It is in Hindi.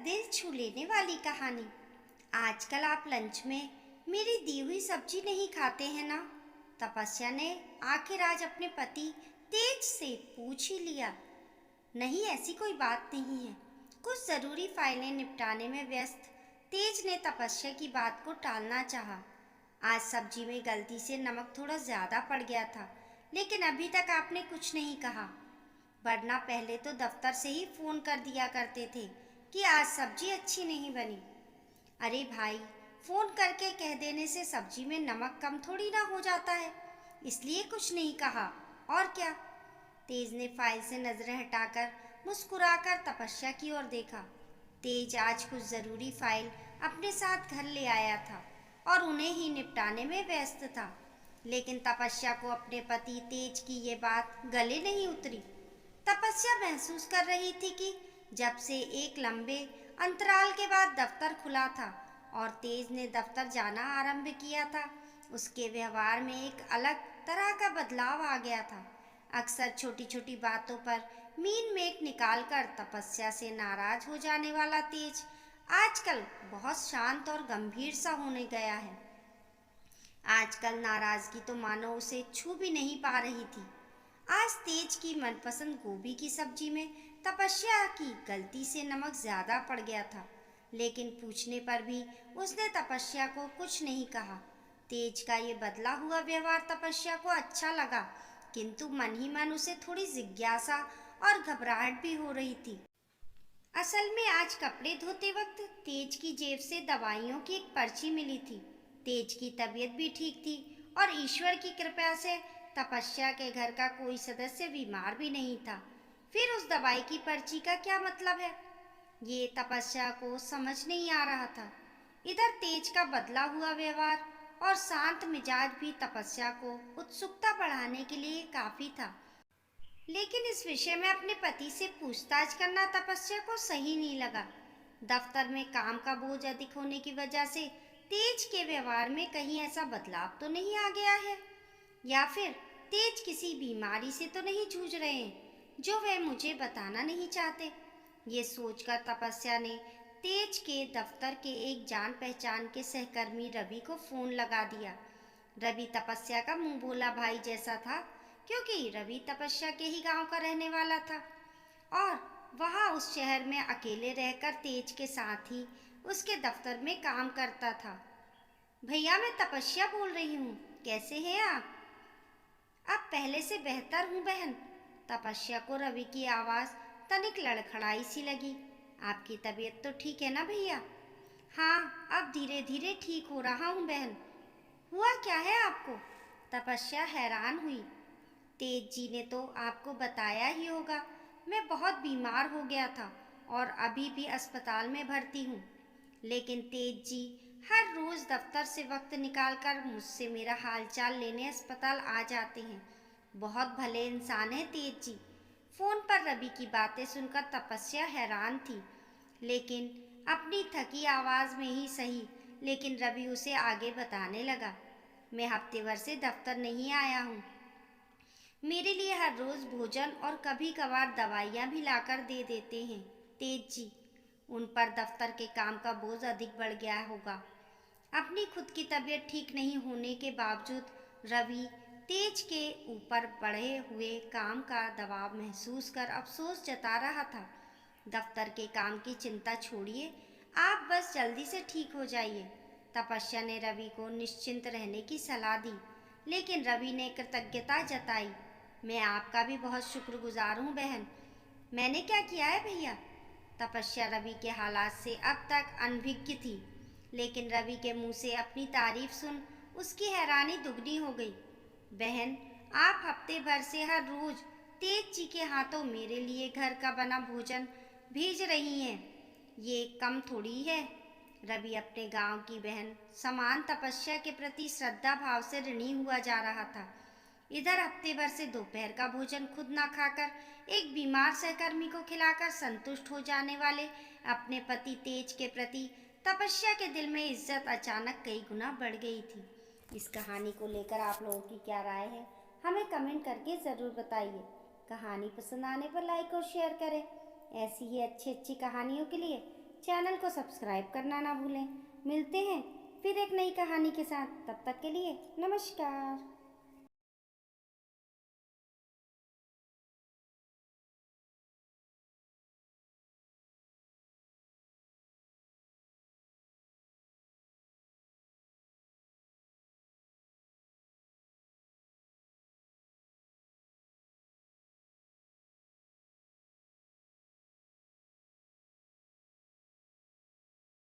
दिल छू लेने वाली कहानी। आजकल आप लंच में मेरी दी हुई सब्जी नहीं खाते हैं ना? तपस्या ने आखिर आज अपने पति तेज से पूछ ही लिया। नहीं, ऐसी कोई बात नहीं है। कुछ जरूरी फाइलें निपटाने में व्यस्त तेज ने तपस्या की बात को टालना चाहा। आज सब्जी में गलती से नमक थोड़ा ज्यादा पड़ गया था, लेकिन अभी तक आपने कुछ नहीं कहा। वरना पहले तो दफ्तर से ही फोन कर दिया करते थे कि आज सब्जी अच्छी नहीं बनी। अरे भाई, फोन करके कह देने से सब्जी में नमक कम थोड़ी ना हो जाता है, इसलिए कुछ नहीं कहा। और क्या? तेज ने फाइल से नजरें हटाकर मुस्कुराकर तपस्या की ओर देखा। तेज आज कुछ जरूरी फाइल अपने साथ घर ले आया था और उन्हें ही निपटाने में व्यस्त था, लेकिन तपस्या को अपने पति तेज की ये बात गले नहीं उतरी। तपस्या महसूस कर रही थी कि जब से एक लंबे अंतराल के बाद दफ्तर खुला था और तेज ने दफ्तर जाना आरंभ किया था, उसके व्यवहार में एक अलग तरह का बदलाव आ गया था। अक्सर छोटी छोटी बातों पर मीन मेट निकालकर तपस्या से नाराज हो जाने वाला तेज आजकल बहुत शांत और गंभीर सा होने गया है। आजकल नाराजगी तो मानो उसे छू भी नहीं पा रही थी। आज तेज की मनपसंद गोभी की सब्जी में तपस्या की गलती से नमक ज्यादा पड़ गया था, लेकिन पूछने पर भी उसने तपस्या को कुछ नहीं कहा। तेज का ये बदला हुआ व्यवहार तपस्या को अच्छा लगा, किंतु मन ही मन उसे थोड़ी जिज्ञासा और घबराहट भी हो रही थी। असल में आज कपड़े धोते वक्त तेज की जेब से दवाइयों की एक पर्ची मिली थी। तेज की तबीयत भी ठीक थी और ईश्वर की कृपा से तपस्या के घर का कोई सदस्य बीमार भी नहीं था। फिर उस दवाई की पर्ची का क्या मतलब है, ये तपस्या को समझ नहीं आ रहा था। इधर तेज का बदला हुआ व्यवहार और शांत मिजाज भी तपस्या को उत्सुकता बढ़ाने के लिए काफी था, लेकिन इस विषय में अपने पति से पूछताछ करना तपस्या को सही नहीं लगा। दफ्तर में काम का बोझ अधिक होने की वजह से तेज के व्यवहार में कहीं ऐसा बदलाव तो नहीं आ गया है, या फिर तेज किसी बीमारी से तो नहीं जूझ रहे हैं जो वह मुझे बताना नहीं चाहते। ये सोचकर तपस्या ने तेज के दफ्तर के एक जान पहचान के सहकर्मी रवि को फोन लगा दिया। रवि तपस्या का मुंह बोला भाई जैसा था, क्योंकि रवि तपस्या के ही गांव का रहने वाला था और वहाँ उस शहर में अकेले रहकर तेज के साथ ही उसके दफ्तर में काम करता था। भैया, मैं तपस्या बोल रही हूँ, कैसे हैं आप? अब पहले से बेहतर हूँ बहन। तपस्या को रवि की आवाज़ तनिक लड़खड़ाई सी लगी। आपकी तबीयत तो ठीक है ना भैया? हाँ, अब धीरे धीरे ठीक हो रहा हूँ बहन। हुआ क्या है आपको? तपस्या हैरान हुई। तेज जी ने तो आपको बताया ही होगा, मैं बहुत बीमार हो गया था और अभी भी अस्पताल में भर्ती हूँ। लेकिन तेज जी हर रोज़ दफ्तर से वक्त निकालकर मुझसे मेरा हालचाल लेने अस्पताल आ जाते हैं। बहुत भले इंसान है तेज जी। फोन पर रवि की बातें सुनकर तपस्या हैरान थी, लेकिन अपनी थकी आवाज़ में ही सही, लेकिन रवि उसे आगे बताने लगा। मैं हफ्ते भर से दफ्तर नहीं आया हूँ। मेरे लिए हर रोज़ भोजन और कभी कभार दवाइयाँ भी लाकर दे देते हैं तेज जी। उन पर दफ्तर के काम का बोझ अधिक बढ़ गया होगा। अपनी खुद की तबीयत ठीक नहीं होने के बावजूद रवि तेज के ऊपर बढ़े हुए काम का दबाव महसूस कर अफसोस जता रहा था। दफ्तर के काम की चिंता छोड़िए, आप बस जल्दी से ठीक हो जाइए। तपस्या ने रवि को निश्चिंत रहने की सलाह दी, लेकिन रवि ने कृतज्ञता जताई। मैं आपका भी बहुत शुक्रगुजार हूँ बहन। मैंने क्या किया है भैया? तपस्या रवि के हालात से अब तक अनभिज्ञ थी, लेकिन रवि के मुंह से अपनी तारीफ सुन उसकी हैरानी दुगनी हो गई। बहन, आप हफ्ते भर से हर रोज तेज जी के हाथों मेरे लिए घर का बना भोजन भेज रही हैं, ये कम थोड़ी है। रवि अपने गांव की बहन समान तपस्या के प्रति श्रद्धा भाव से ऋणी हुआ जा रहा था। इधर हफ्ते भर से दोपहर का भोजन खुद ना खाकर एक बीमार सहकर्मी को खिलाकर संतुष्ट हो जाने वाले अपने पति तेज के प्रति तपस्या के दिल में इज्जत अचानक कई गुना बढ़ गई थी। इस कहानी को लेकर आप लोगों की क्या राय है, हमें कमेंट करके ज़रूर बताइए। कहानी पसंद आने पर लाइक और शेयर करें। ऐसी ही अच्छी अच्छी कहानियों के लिए चैनल को सब्सक्राइब करना ना भूलें। मिलते हैं फिर एक नई कहानी के साथ। तब तक के लिए नमस्कार।